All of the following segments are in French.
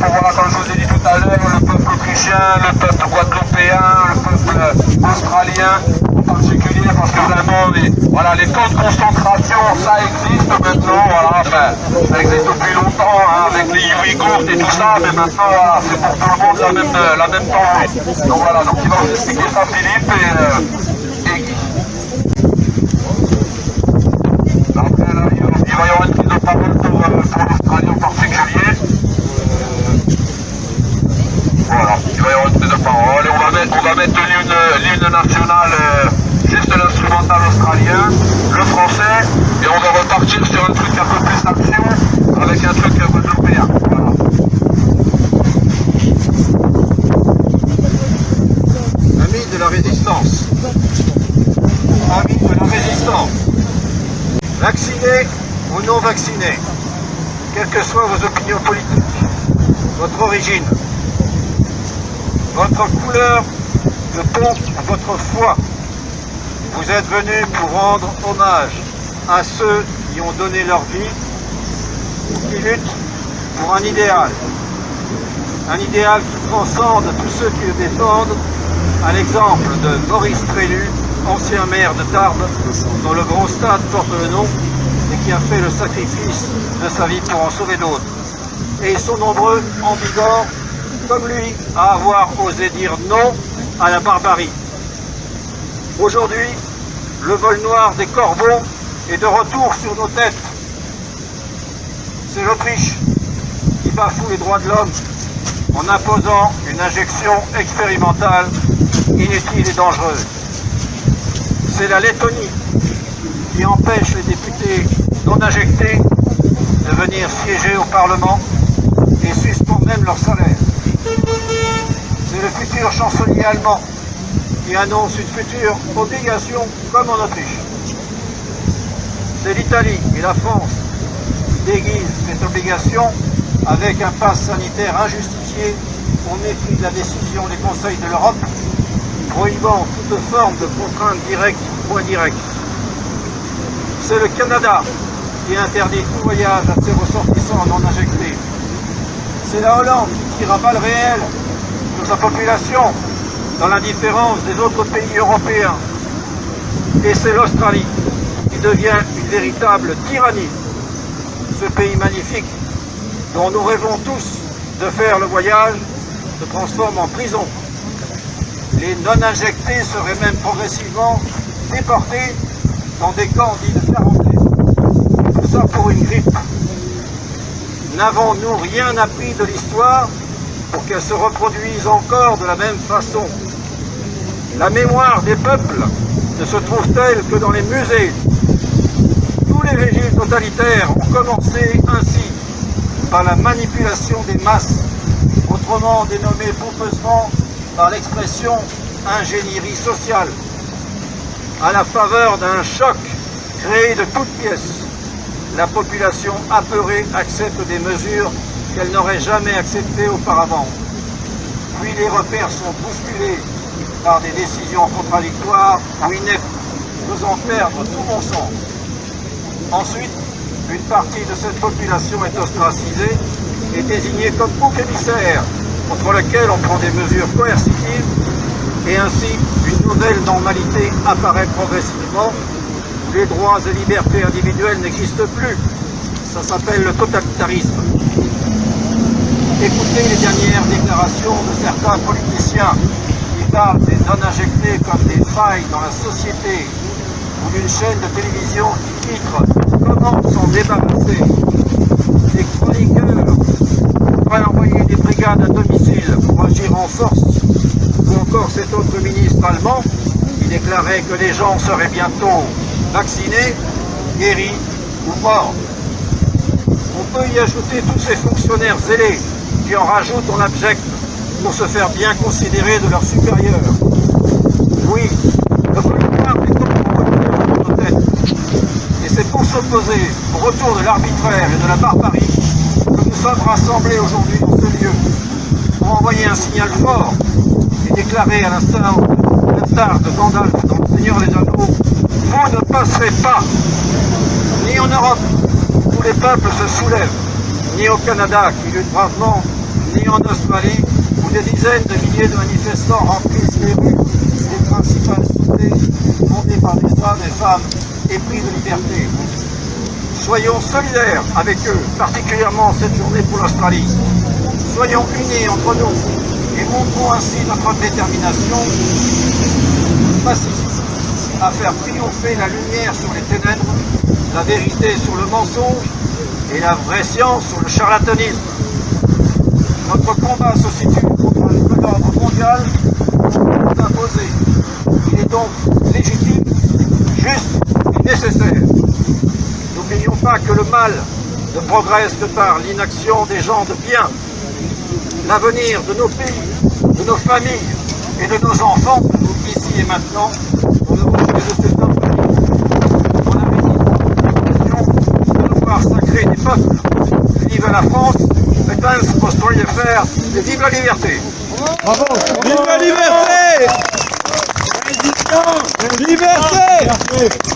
pour, voilà, comme je vous ai dit tout à l'heure, le peuple autrichien, le peuple guadeloupéen, le peuple australien en particulier, parce que vraiment, voilà, les camps de concentration, ça existe maintenant, voilà, enfin, ça existe depuis longtemps, hein, avec les Ouïghours et tout ça, mais maintenant, voilà, c'est pour tout le monde la même pensée. Donc voilà, donc il va vous expliquer ça, Philippe et Guy. Après, là, il va y avoir une prise de parole pour l'Australie en particulier. Voilà, il va y avoir une prise de parole et on va mettre l'hymne national, juste l'instrumental australien, le français, et on va repartir sur un truc un peu plus action avec un truc guadeloupéen. Voilà. Amis de la résistance, amis de la résistance, vaccinés ou non vaccinés, quelles que soient vos opinions politiques, votre origine, votre couleur de peau, votre foi, vous êtes venus pour rendre hommage à ceux qui ont donné leur vie, qui luttent pour un idéal qui transcende tous ceux qui le défendent, à l'exemple de Maurice Trélu, ancien maire de Tarbes, dont le gros stade porte le nom et qui a fait le sacrifice de sa vie pour en sauver d'autres. Et ils sont nombreux en Bigorre, comme lui, à avoir osé dire non à la barbarie. Aujourd'hui, le vol noir des corbeaux est de retour sur nos têtes. C'est l'Autriche qui bafoue les droits de l'homme en imposant une injection expérimentale inutile et dangereuse. C'est la Lettonie qui empêche les députés non injectés de venir siéger au Parlement et suspend même leur salaire. C'est le futur chancelier allemand qui annonce une future obligation comme en Autriche. C'est l'Italie et la France qui déguisent cette obligation avec un pass sanitaire injustifié au mépris de la décision des conseils de l'Europe, prohibant toute forme de contrainte directe ou indirecte. C'est le Canada qui interdit tout voyage à ses ressortissants non injectés. C'est la Hollande qui tire à balles réelles sur sa population dans l'indifférence des autres pays européens. Et c'est l'Australie qui devient une véritable tyrannie. Ce pays magnifique dont nous rêvons tous de faire le voyage se transforme en prison. Les non-injectés seraient même progressivement déportés dans des camps dits de quarantaine. Tout ça pour une grippe. N'avons-nous rien appris de l'histoire pour qu'elle se reproduise encore de la même façon? La mémoire des peuples ne se trouve-t-elle que dans les musées? Tous les régimes totalitaires ont commencé ainsi, par la manipulation des masses, autrement dénommée pompeusement par l'expression ingénierie sociale. À la faveur d'un choc créé de toutes pièces, la population apeurée accepte des mesures qu'elle n'aurait jamais acceptées auparavant. Puis les repères sont bousculés par des décisions contradictoires ou ineptes, faisant perdre tout bon sens. Ensuite, une partie de cette population est ostracisée et désignée comme bouc émissaire, contre lequel on prend des mesures coercitives, et ainsi une nouvelle normalité apparaît progressivement, où les droits et libertés individuelles n'existent plus. Ça s'appelle le totalitarisme. Écoutez les dernières déclarations de certains politiciens qui parlent des non-injectés comme des failles dans la société, ou d'une chaîne de télévision qui titre « Comment s'en débarrasser ?» Des chroniqueurs pourraient envoyer des brigades à domicile pour agir en force, ou encore cet autre ministre allemand qui déclarait que les gens seraient bientôt vaccinés, guéris ou morts. On peut y ajouter tous ces fonctionnaires zélés qui en rajoutent en abject pour se faire bien considérer de leurs supérieurs. Oui, le volontaire est comme notre tête. Et c'est pour s'opposer au retour de l'arbitraire et de la barbarie que nous sommes rassemblés aujourd'hui dans ce lieu, pour envoyer un signal fort et déclarer à l'instar de Gandalf dans Le Seigneur des Anneaux, vous ne passerez pas, ni en Europe, où les peuples se soulèvent, ni au Canada qui lutte bravement, ni en Australie, où des dizaines de milliers de manifestants remplissent les rues des principales cités fondées par des hommes et femmes épris de liberté. Soyons solidaires avec eux, particulièrement cette journée pour l'Australie. Soyons unis entre nous et montrons ainsi notre détermination pacifiste à faire triompher la lumière sur les ténèbres, la vérité sur le mensonge et la vraie science sur le charlatanisme. Notre combat se situe contre un nouvel ordre mondial imposé. Il est donc légitime, juste et nécessaire. N'oublions pas que le mal ne progresse que par l'inaction des gens de bien. L'avenir de nos pays, de nos familles et de nos enfants, ici et maintenant, pour le respect de cet homme on a l'expression de devoir sacré des peuples. Vive la France, Pétains, Australie FR, et vive la liberté. Bravo. Vive la liberté! Liberté!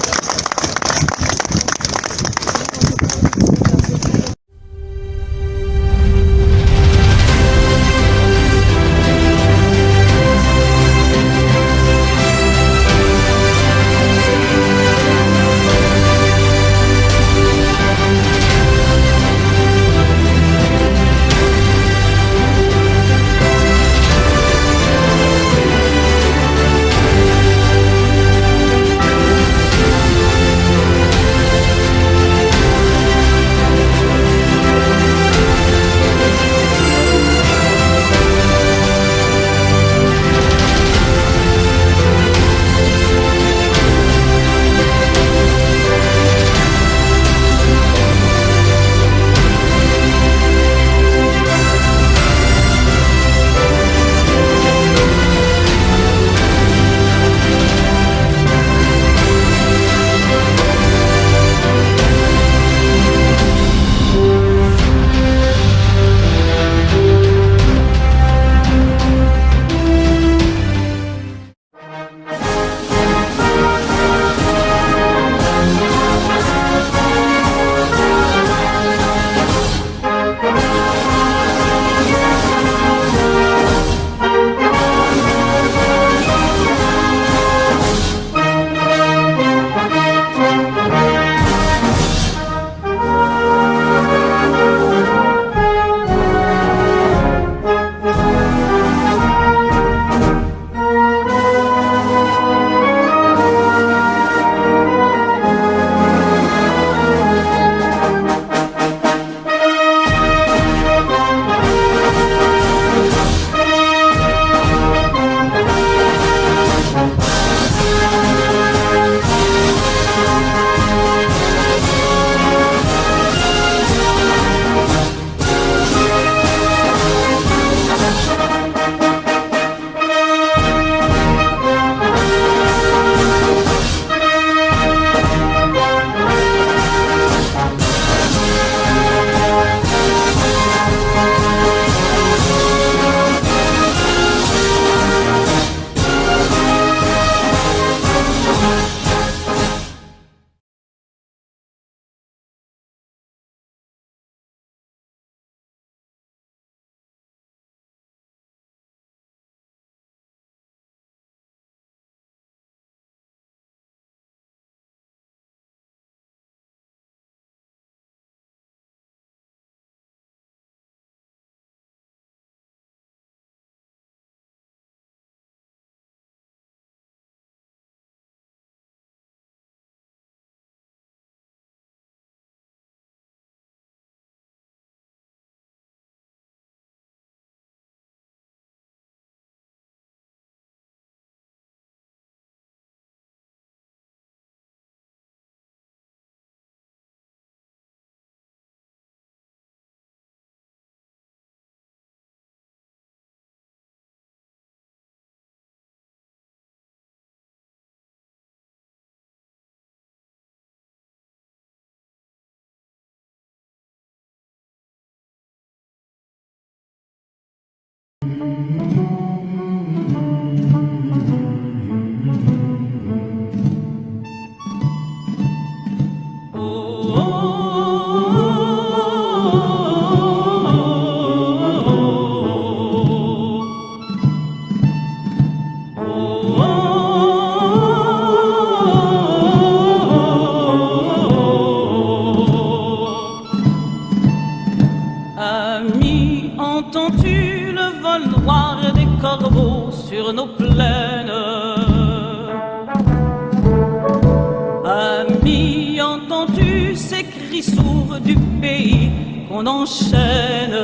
cris sourds du pays qu'on enchaîne.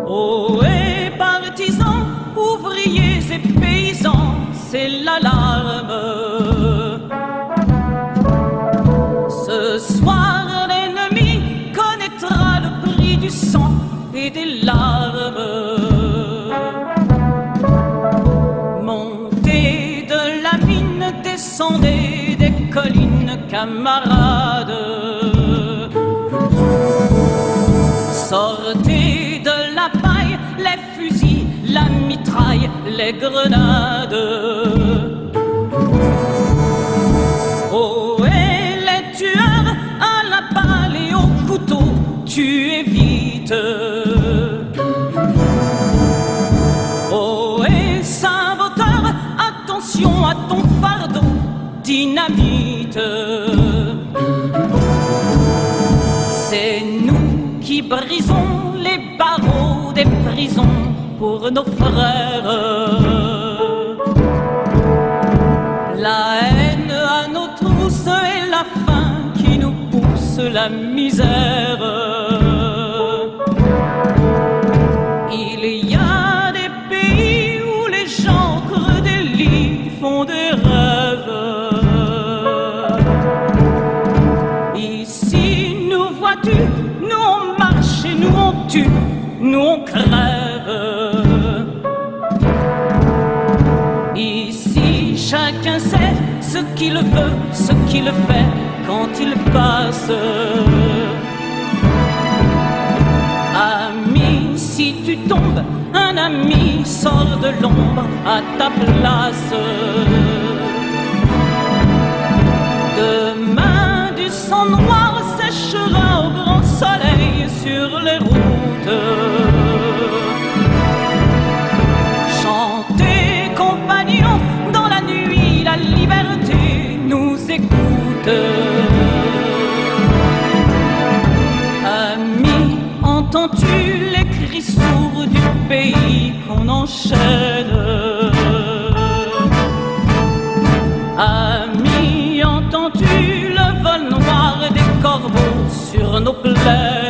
Ohé, partisans, ouvriers et paysans, c'est l'alarme. Ce soir, l'ennemi connaîtra le prix du sang et des larmes. Montez de la mine, descendez des collines, camarades. Sortez de la paille, les fusils, la mitraille, les grenades. Oh, et les tueurs à la balle et au couteau, tuez vite. Oh, et saboteur, attention à ton fardeau, dynamite. C'est nous qui brisons les barreaux des prisons pour nos frères. La haine à nos trousses et la faim qui nous pousse la misère. Il y a des pays où les gens creux des lits font des rêves. Ici, nous vois-tu, nous on marche et nous on tue, nous on crève. Ici, chacun sait ce qu'il veut, ce qu'il fait quand il passe. Ami, si tu tombes, un ami sort de l'ombre à ta place. Demain, du sang noir séchera au grand soleil sur les routes. Chantez, compagnons, dans la nuit, la liberté nous écoute. Ami, entends-tu les cris sourds du pays qu'on enchaîne? Ami, entends-tu le vol noir des corbeaux sur nos plaines?